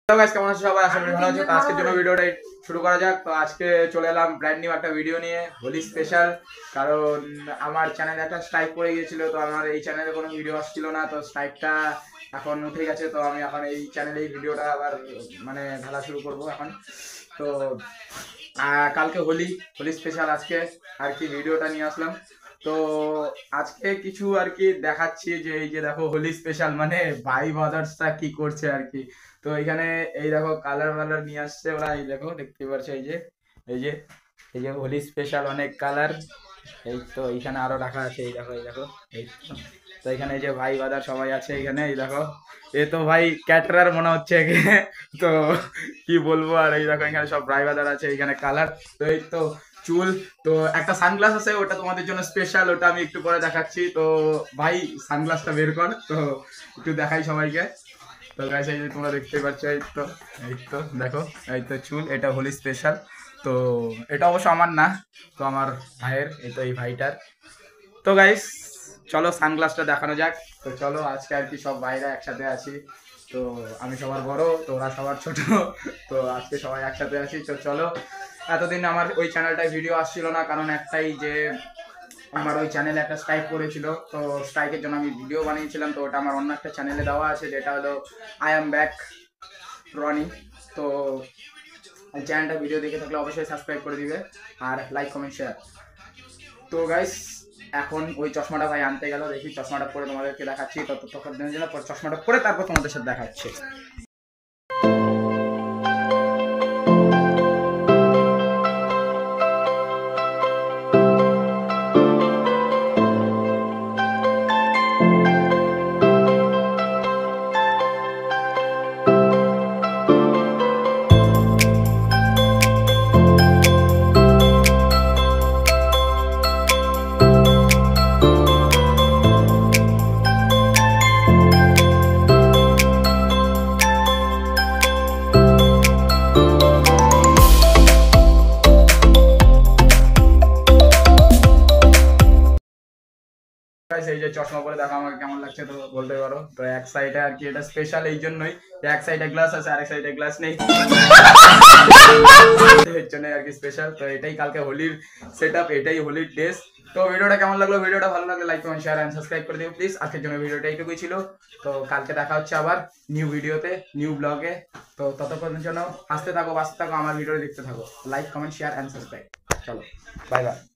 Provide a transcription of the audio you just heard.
Hello guys, কেমন আছো সবাই? আশা করি ভালো আছো। তো আজকের জন্য ভিডিওটা শুরু করা যাক। তো আজকে চলে এলাম ব্র্যান্ড নিউ একটা ভিডিও নিয়ে, হোলি স্পেশাল। কারণ আমার চ্যানেলে একটা স্ট্রাইক পড়ে গিয়েছিল, তো আমার এই চ্যানেলে কোনো ভিডিও আসছিল না। তো স্ট্রাইকটা এখন উঠে গেছে, তো আমি এখন এই চ্যানেলে এই ভিডিওটা আবার মানে ঢালা শুরু করব এখন। তো কালকে হোলি হোলি স্পেশাল, আজকে আর কি ভিডিওটা নিয়ে আসলাম। তো আজকে কিছু আর কি দেখাচ্ছি যে এই যে দেখো হোলি স্পেশাল মানে ভাই ব্রাদার্সরা কি করছে আর কি। তো এখানে এই দেখো কালার মালার নিয়ে আসছে ওরা, এই দেখো দেখতে পাচ্ছ, এই যে এই যে হোলি স্পেশাল অনেক কালার। এই তো এইখানে আরো রাখা আছে, এই দেখো এই দেখো এই তো। তো এখানে এই যে ভাই বাদার সবাই আছে এখানে, এই দেখো। এ তো ভাই ক্যাটারার মনে হচ্ছে একে। তো কি বলবো, আর এই দেখো এখানে সব ভাই বাদার আছে, এখানে কালার। তো এই তো চুল। তো একটা সানগ্লাস আছে, ওটা তোমাদের জন্য স্পেশাল, ওটা আমি একটু পরে দেখাচ্ছি। তো ভাই সানগ্লাসটা বের কর, তো একটু দেখাই সবাইকে। তো গাইস এই যে তোমরা দেখতে পাচ্ছ, এই তো দেখো, এই তো চুল, এটা হোলি স্পেশাল। তো এটা অবশ্য আমার না, তো আমার ভাইয়ের, এই তো এই ভাইটার। তো গাইস চলো সানগ্লাসটা দেখানো যাক। তো চলো আজকে আর কি সব ভাইরা একসাথে আছি। তো আমি সবার বড়, তো ওরা সবার ছোট। তো আজকে সবাই একসাথে আছি। তো চলো, এতদিন আমার ওই চ্যানেলটায় ভিডিও আসছিল না, কারণ একটাই যে আমার ওই চ্যানেলে একটা স্ট্রাইক করেছিল। তো স্ট্রাইকের জন্য আমি ভিডিও বানিয়েছিলাম, তো ওটা আমার অন্য একটা চ্যানেলে দেওয়া আছে, যেটা হলো আই অ্যাম ব্যাক রনি। তো এই চ্যানেলটা ভিডিও দেখে থাকলে অবশ্যই সাবস্ক্রাইব করে দিবে, আর লাইক কমেন্ট শেয়ার। তো গাইস এখন ওই চশমাটা ভাই আনতে গেল, দেখি চশমাটা পরে তোমাদেরকে দেখাচ্ছি। ততক্ষণ জন্য পর চশমাটা পরে তারপর তোমাদের সাথে দেখাচ্ছে। এই যে চশমা পরে দেখো আমাকে কেমন লাগছে, তো বলতে পারো। তো এক সাইডে আর কি এটা স্পেশাল এই জন্যই, এক সাইডে গ্লাস আছে আরেক সাইডে গ্লাস নেই, এর জন্য আর কি স্পেশাল। তো এটাই কালকে হোলির সেটআপ, এটাই হোলির ড্রেস। তো ভিডিওটা কেমন লাগলো? ভিডিওটা ভালো লাগলে like comment share and subscribe করে দিও প্লিজ। আজকের জন্য ভিডিওটা এইটুকুই ছিল। তো কালকে দেখা হচ্ছে আবার নিউ ভিডিওতে, নিউ ব্লগে। তো ততক্ষণের জন্য হাসতে থাকো, বাঁচতে থাকো, আমার ভিডিও দেখতে থাকো। Like comment share and subscribe. চলো বাই বাই।